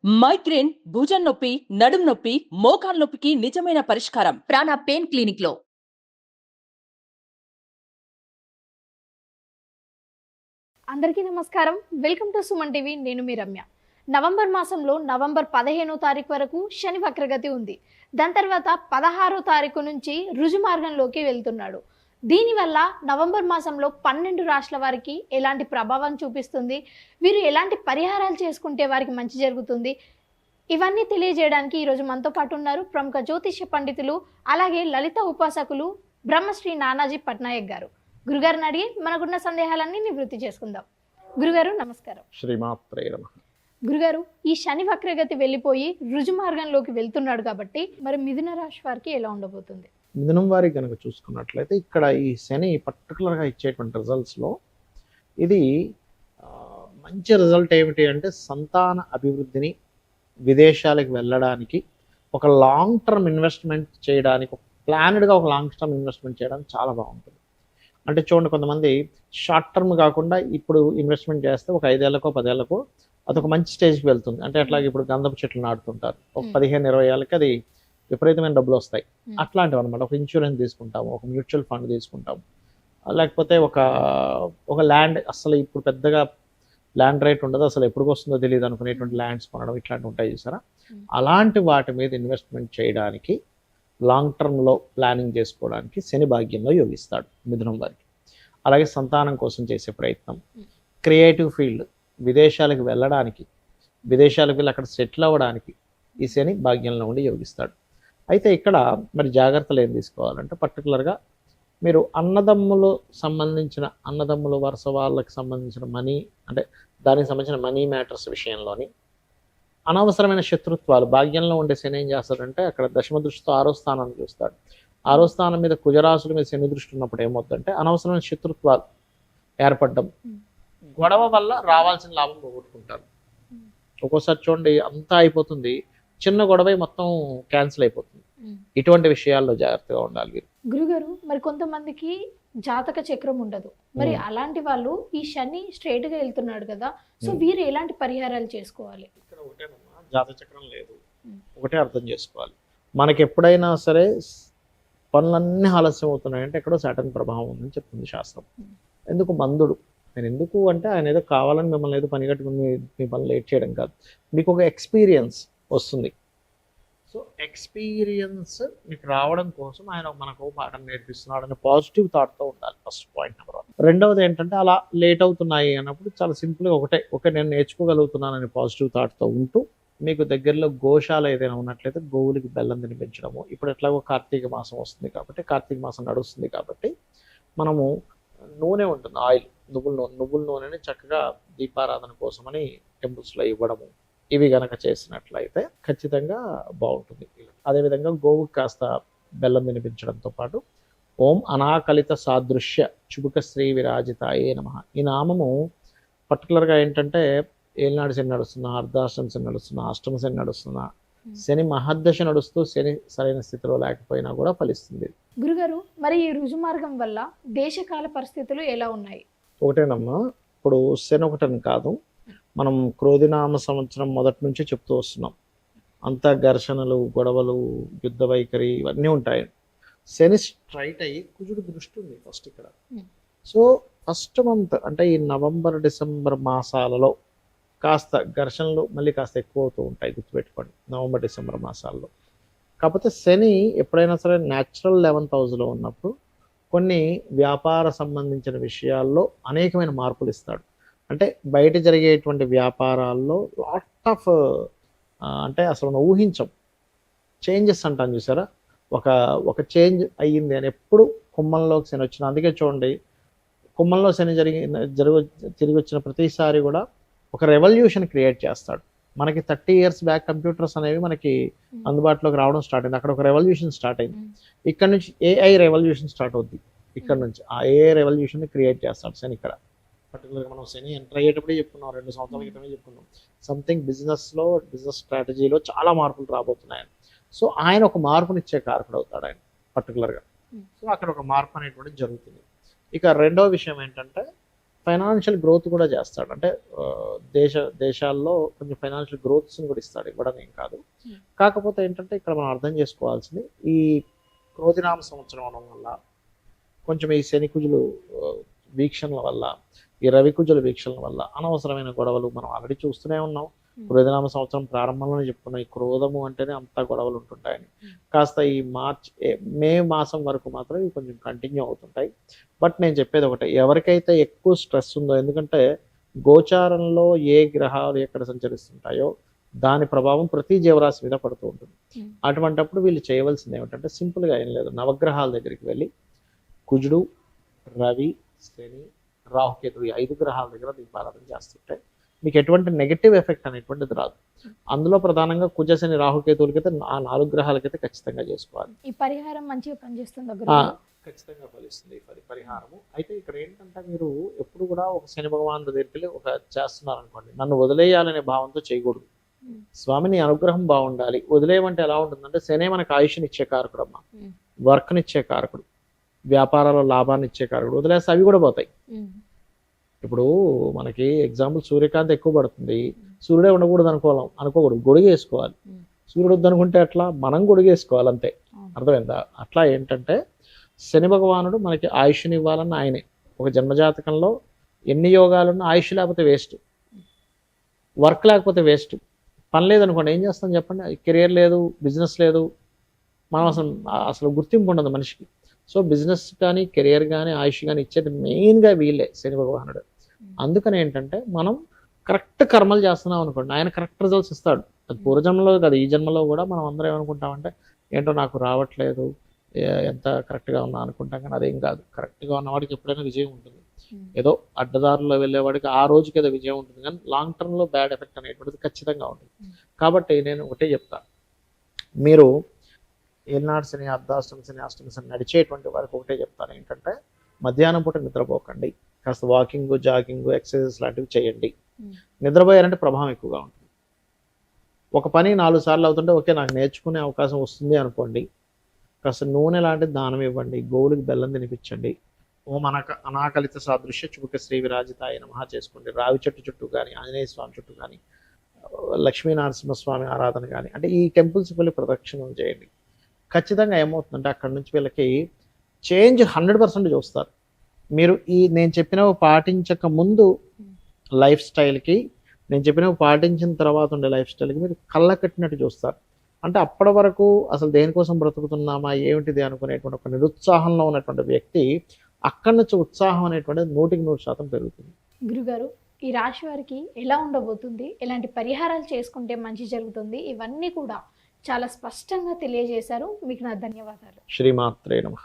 Migraine, భుజం నొప్పి, నడుం నొప్పి, మోకాలు నొప్పికి నిజమైన పరిష్కారం ప్రాణ పెయిన్ క్లినిక్ లో. అందరికీ నమస్కారం. Welcome to Suman TV. నేను మీ రమ్య. నవంబర్ మాసంలో నవంబర్ 15వ తారీఖు వరకు శని వక్రగతి ఉంది. దాని తర్వాత 16వ తారీఖు నుంచి రుజు మార్గంలోకి వెళ్తున్నాడు. దీనివల్ల నవంబర్ మాసంలో 12 రాష్ట్రాల వారికి ఎలాంటి ప్రభావం చూపిస్తుంది, వీరు ఎలాంటి పరిహారాలు చేసుకుంటే వారికి మంచి జరుగుతుంది, ఇవన్నీ తెలియజేయడానికి ఈరోజు మనతో పాటు ఉన్నారు ప్రముఖ జ్యోతిష్య పండితులు, అలాగే లలిత ఉపాసకులు బ్రహ్మశ్రీ నానాజీ పట్నాయక్ గారు. గురుగారిని అడిగి మనకున్న సందేహాలన్నీ నివృత్తి చేసుకుందాం. గురుగారు నమస్కారం. శ్రీమాత్రే నమః. గురుగారు, ఈ శని వక్రగతి వెళ్ళిపోయి రుజు మార్గంలోకి వెళ్తున్నాడు కాబట్టి మరి మిథున రాశి వారికి ఎలా ఉండబోతుంది? మిథునం వారికి కనుక చూసుకున్నట్లయితే ఇక్కడ ఈ శని పర్టికులర్గా ఇచ్చేటువంటి రిజల్ట్స్లో ఇది మంచి రిజల్ట్ ఏమిటి అంటే సంతాన అభివృద్ధిని, విదేశాలకు వెళ్ళడానికి, ఒక లాంగ్ టర్మ్ ఇన్వెస్ట్మెంట్ చేయడానికి, ప్లానెడ్గా ఒక లాంగ్ టర్మ్ ఇన్వెస్ట్మెంట్ చేయడానికి చాలా బాగుంటుంది. అంటే చూడండి, కొంతమంది షార్ట్ టర్మ్ కాకుండా ఇప్పుడు ఇన్వెస్ట్మెంట్ చేస్తే ఒక 5 ఏళ్ళకో 10 ఏళ్ళకో అదొక మంచి స్టేజ్కి వెళ్తుంది. అంటే అట్లాగే ఇప్పుడు గంధపు చెట్లు నాటుతుంటారు, ఒక 15-20 ఏళ్ళకి అది విపరీతమైన డబ్బులు వస్తాయి. అట్లాంటివి అనమాట. ఒక ఇన్సూరెన్స్ తీసుకుంటాము, ఒక మ్యూచువల్ ఫండ్ తీసుకుంటాము, లేకపోతే ఒక ల్యాండ్, అసలు ఇప్పుడు పెద్దగా ల్యాండ్ రేట్ ఉండదు, అసలు ఎప్పటికి వస్తుందో తెలియదు అనుకునేటువంటి ల్యాండ్స్ కొనడం, ఇట్లాంటివి ఉంటాయి చూసారా. అలాంటి వాటి మీద ఇన్వెస్ట్మెంట్ చేయడానికి, లాంగ్ టర్మ్లో ప్లానింగ్ చేసుకోవడానికి శని భాగ్యంలో యోగిస్తాడు మిథునం వారికి. అలాగే సంతానం కోసం చేసే ప్రయత్నం, క్రియేటివ్ ఫీల్డ్, విదేశాలకు వెళ్ళడానికి, విదేశాలకు వెళ్ళి అక్కడ సెటిల్ అవ్వడానికి ఈ శని భాగ్యంలో ఉండి యోగిస్తాడు. అయితే ఇక్కడ మరి జాగ్రత్తలు ఏం తీసుకోవాలంటే, పర్టికులర్గా మీరు అన్నదమ్ముల వరుస వాళ్ళకి సంబంధించిన మనీ, అంటే దానికి సంబంధించిన మనీ మ్యాటర్స్ విషయంలోని అనవసరమైన శత్రుత్వాలు, భాగ్యంలో ఉండే శని ఏం చేస్తాడంటే అక్కడ దశమ దృష్టితో 6వ స్థానాన్ని చూస్తాడు. 6వ స్థానం మీద కుజరాశుల మీద శని దృష్టి ఉన్నప్పుడు ఏమవుతుందంటే అనవసరమైన శత్రుత్వాలు ఏర్పడడం, గొడవ వల్ల రావాల్సిన లాభం పోగొట్టుకుంటారు. ఒక్కోసారి చూడండి అంతా అయిపోతుంది, చిన్న గొడవ మొత్తం క్యాన్సిల్ అయిపోతుంది. ఇటువంటి విషయాల్లో జాగ్రత్తగా ఉండాలి మీరు. గురుగారు, మరి కొంతమందికి జాతక చక్రం ఉండదు, మరి అలాంటి వాళ్ళు ఈ శని స్ట్రైట్ గా వెళ్తున్నాడు కదా, సో వీరు ఎలాంటి పరిహారాలు చేసుకోవాలి? ఇక్కడ ఒకటేనమ్మా, జాతక చక్రం లేదు, ఒకటే అర్థం చేసుకోవాలి. మనకి ఎప్పుడైనా సరే పనులన్నీ ఆలస్యం అవుతున్నాయంటే ఎక్కడో సాటర్న్ ప్రభావం ఉందని చెప్తుంది శాస్త్రం. ఎందుకు మందుడు ఆయన ఎందుకు అంటే, ఆయన ఏదో కావాలని మిమ్మల్ని ఏదో పని కట్టుకుని మీ పని లేట్ చేయడం కాదు, మీకు ఒక ఎక్స్పీరియన్స్ వస్తుంది. సో ఎక్స్పీరియన్స్ మీకు రావడం కోసం ఆయన మనకు పాఠం నేర్పిస్తున్నాడు అనే పాజిటివ్ థాట్తో ఉండాలి, ఫస్ట్ పాయింట్ నెంబర్ 1. రెండవది ఏంటంటే, అలా లేట్ అవుతున్నాయి అన్నప్పుడు చాలా సింపుల్గా ఒకటే నేను నేర్చుకోగలుగుతున్నాను అనే పాజిటివ్ థాట్తో ఉంటూ, మీకు దగ్గరలో గోశాల ఏదైనా ఉన్నట్లయితే గోవులకి బెల్లం తినిపించడము. ఇప్పుడు ఎట్లాగో కార్తీక మాసం వస్తుంది కాబట్టి, కార్తీక మాసం నడుస్తుంది కాబట్టి మనము నూనె ఉంటుంది, ఆయిల్, నువ్వుల నూనెని చక్కగా దీపారాధన కోసమని టెంపుల్స్లో ఇవ్వడము, ఇవి గనక చేసినట్లయితే ఖచ్చితంగా బాగుంటుంది. అదేవిధంగా గోవుకి కాస్త బెల్లం వినిపించడంతో పాటు ఓం అనాకలిత సాదృశ్య చుబుక శ్రీ విరాజితాయే నమః, ఈ నామము పర్టికులర్గా ఏంటంటే ఏలినాడు శని నడుస్తున్నా, అర్ధాష్టమ శని నడుస్తున్నా, అష్టమ శని నడుస్తున్నా, శని మహర్దశ నడుస్తూ శని సరైన స్థితిలో లేకపోయినా కూడా ఫలిస్తుంది. గురుగారు, మరి ఈ రుజు మార్గం వల్ల దేశకాల పరిస్థితులు ఎలా ఉన్నాయి? ఒకటేనమ్మా, ఇప్పుడు శని ఒకటని కాదు, మనం క్రోధినామ సంవత్సరం మొదటి నుంచి చెప్తూ వస్తున్నాం. అంతా ఘర్షణలు, గొడవలు, యుద్ధ వైఖరి ఇవన్నీ ఉంటాయి. శని స్ట్రైట్ అయ్యి కుజుడు దృష్టి ఉంది ఫస్ట్ ఇక్కడ. సో ఫస్ట్ మంత్ అంటే ఈ నవంబర్ డిసెంబర్ మాసాలలో కాస్త ఘర్షణలు మళ్ళీ కాస్త ఎక్కువ అవుతూ ఉంటాయి, గుర్తుపెట్టుకోండి, నవంబర్ డిసెంబర్ మాసాల్లో. కాకపోతే శని ఎప్పుడైనా సరే న్యాచురల్ 11th హౌస్లో ఉన్నప్పుడు కొన్ని వ్యాపార సంబంధించిన విషయాల్లో అనేకమైన మార్పులు ఇస్తాడు. అంటే బయట జరిగేటువంటి వ్యాపారాల్లో లాట్ ఆఫ్ అంటే అసలు మనం ఊహించం చేంజెస్ అంటాను చూసారా. ఒక చేంజ్ అయ్యింది అని ఎప్పుడు కుంభంలోకి శని వచ్చిన, అందుకే చూడండి కుంభంలో శని తిరిగి వచ్చిన ప్రతిసారి కూడా ఒక రెవల్యూషన్ క్రియేట్ చేస్తాడు. మనకి 30 years బ్యాక్ కంప్యూటర్స్ అనేవి మనకి అందుబాటులోకి రావడం స్టార్ట్ అయింది, అక్కడ ఒక రెవల్యూషన్ స్టార్ట్ అయింది. ఇక్కడ నుంచి AI రెవల్యూషన్ స్టార్ట్ అవుద్ది, ఇక్కడ నుంచి ఆ AI రెవల్యూషన్ క్రియేట్ చేస్తాడు శని ఇక్కడ. పర్టికులర్గా మనం శని ఎంటర్ అయ్యేటప్పుడే చెప్పుకున్నాం, 2 సంవత్సరాల క్రితమే చెప్పుకున్నాం, సంథింగ్ బిజినెస్ స్ట్రాటజీలో చాలా మార్పులు రాబోతున్నాయని. సో ఆయన ఒక మార్పునిచ్చే కారకుడు అవుతాడు ఆయన పర్టికులర్గా. సో అక్కడ ఒక మార్పు అనేటువంటి జరుగుతుంది. ఇక రెండో విషయం ఏంటంటే, ఫైనాన్షియల్ గ్రోత్ కూడా చేస్తాడు. అంటే ఆ, దేశాల్లో కొంచెం ఫైనాన్షియల్ గ్రోత్స్ని కూడా ఇస్తాడు, ఇవ్వడం ఏం కాదు. కాకపోతే ఏంటంటే ఇక్కడ మనం అర్థం చేసుకోవాల్సింది, ఈ క్రోధినామ సంవత్సరం అవడం వల్ల కొంచెం ఈ శని కుజులు వీక్షణల వల్ల, ఈ రవి కుజుల వీక్షణల వల్ల అనవసరమైన గొడవలు మనం ఆల్రెడీ చూస్తూనే ఉన్నాం. క్రోధినామ సంవత్సరం ప్రారంభంలోనే చెప్పుకున్నాం, ఈ క్రోధము అంటేనే అంతా గొడవలు ఉంటుంటాయని. కాస్త ఈ మే మాసం వరకు మాత్రం ఇవి కొంచెం కంటిన్యూ అవుతుంటాయి. బట్ నేను చెప్పేది ఒకటే, ఎవరికైతే ఎక్కువ స్ట్రెస్ ఉందో, ఎందుకంటే గోచారంలో ఏ గ్రహాలు ఎక్కడ సంచరిస్తుంటాయో దాని ప్రభావం ప్రతి జీవరాశి మీద పడుతూ ఉంటుంది. అటువంటప్పుడు వీళ్ళు చేయవలసింది ఏమిటంటే, సింపుల్గా ఏం లేదు, నవగ్రహాల దగ్గరికి వెళ్ళి కుజుడు, రవి, శని, రాహుకేతుడు ఈ 5 గ్రహాల దగ్గర దీపారాధన చేస్తుంటే మీకు ఎటువంటి నెగటివ్ ఎఫెక్ట్ అనేటువంటిది రాదు. అందులో ప్రధానంగా కుజ, శని, రాహుకేతువులకైతే ఆ 4 గ్రహాలకైతే ఖచ్చితంగా చేసుకోవాలి. ఈ పరిహారం మంచిగా పనిచేస్తుంది ఖచ్చితంగా ఫలిస్తుంది ఈ పరిహారము. అయితే ఇక్కడ ఏంటంటే, మీరు ఎప్పుడు కూడా ఒక శని భగవాన్ దగ్గరికి వెళ్ళి ఒక చేస్తున్నారు అనుకోండి, నన్ను వదిలేయాలనే భావంతో చేయకూడదు. స్వామి నీ అనుగ్రహం బాగుండాలి. వదిలేయమంటే ఎలా ఉంటుందంటే, శనే మనకు ఆయుష్నిచ్చే కారకుడు అమ్మ, వర్క్నిచ్చే కారకుడు, వ్యాపారాల్లో లాభాన్ని ఇచ్చే కారకుడు. వదిలేస్తే అవి కూడా పోతాయి. ఇప్పుడు మనకి ఎగ్జాంపుల్ సూర్యకాంతి ఎక్కువ పడుతుంది, సూర్యుడే ఉండకూడదు అనుకోకూడదు, గొడుగు వేసుకోవాలి. సూర్యుడు వద్దనుకుంటే అట్లా మనం గొడుగు వేసుకోవాలి, అంతే. అర్థమైందా? అట్లా ఏంటంటే శని భగవానుడు మనకి ఆయుష్ని ఇవ్వాలన్న ఆయనే. ఒక జన్మజాతకంలో ఎన్ని యోగాలున్నా ఆయుష్ లేకపోతే వేస్ట్, వర్క్ లేకపోతే వేస్ట్. పని లేదనుకోండి ఏం చేస్తాం చెప్పండి? కెరియర్ లేదు, బిజినెస్ లేదు, మనం అసలు గుర్తింపు ఉండదు మనిషికి. సో బిజినెస్ కానీ కెరియర్ కానీ ఆయుష్ కానీ ఇచ్చేది మెయిన్గా వీళ్ళే, శని భగవానుడు. అందుకని ఏంటంటే మనం కరెక్ట్ కర్మలు చేస్తున్నాం అనుకోండి, ఆయన కరెక్ట్ రిజల్ట్స్ ఇస్తాడు. అది పూర్వజన్మలో కదా, ఈ జన్మలో కూడా మనం అందరం ఏమనుకుంటామంటే, ఏంటో నాకు రావట్లేదు, ఎంత కరెక్ట్గా ఉన్నా అనుకుంటాం. కానీ అదేం కాదు. కరెక్ట్గా ఉన్నవాడికి ఎప్పుడైనా విజయం ఉంటుంది. ఏదో అడ్డదారుల్లో వెళ్ళేవాడికి ఆ రోజుకి ఏదో విజయం ఉంటుంది, కానీ లాంగ్ టర్మ్లో బ్యాడ్ ఎఫెక్ట్ అనేటువంటిది ఖచ్చితంగా ఉంటుంది. కాబట్టి నేను ఒకటే చెప్తాను, మీరు ఏనాడు శని, అర్ధాష్టమి శని, అష్టమి శని నడిచేటువంటి వారికి ఒకటే చెప్తాను, ఏంటంటే మధ్యాహ్నం పూట నిద్రపోకండి, కాస్త వాకింగ్, జాగింగ్, ఎక్సర్సైజెస్ లాంటివి చేయండి. నిద్రపోయారంటే ప్రభావం ఎక్కువగా ఉంటుంది. ఒక పని 4 సార్లు అవుతుంటే ఓకే నాకు నేర్చుకునే అవకాశం వస్తుంది అనుకోండి, కాస్త నూనె లాంటిది దానం ఇవ్వండి, గోవులకి బెల్లం తినిపించండి, ఓం అనాకలిత సాదృశ్య చుబుక శ్రీ విరాజితాయ నమః చేసుకోండి. రావి చెట్టు చుట్టూ కానీ, ఆంజనేయ స్వామి చుట్టూ కానీ, లక్ష్మీనరసింహస్వామి ఆరాధన కానీ, అంటే ఈ టెంపుల్స్కి వెళ్ళి ప్రదక్షిణం చేయండి. ఖచ్చితంగా ఏమవుతుందంటే అక్కడ నుంచి వీళ్ళకి చేంజ్ 100% చూస్తారు. మీరు నేను చెప్పినవి పాటించక ముందు లైఫ్ స్టైల్కి, నేను చెప్పినవి పాటించిన తర్వాత ఉండే లైఫ్ స్టైల్కి మీరు కళ్ళ కట్టినట్టు చూస్తారు. అంటే అప్పటి వరకు అసలు దేనికోసం బ్రతుకుతున్నామా ఏమిటిది అనుకునేటువంటి ఒక నిరుత్సాహంలో ఉన్నటువంటి వ్యక్తి అక్కడి నుంచి ఉత్సాహం అనేటువంటిది 100% పెరుగుతుంది. గురుగారు, ఈ రాశి వారికి ఎలా ఉండబోతుంది, ఎలాంటి పరిహారాలు చేసుకుంటే మంచి జరుగుతుంది, ఇవన్నీ కూడా చాలా స్పష్టంగా తెలియజేశారు. మీకు నా ధన్యవాదాలు. శ్రీమాత్రే నమః.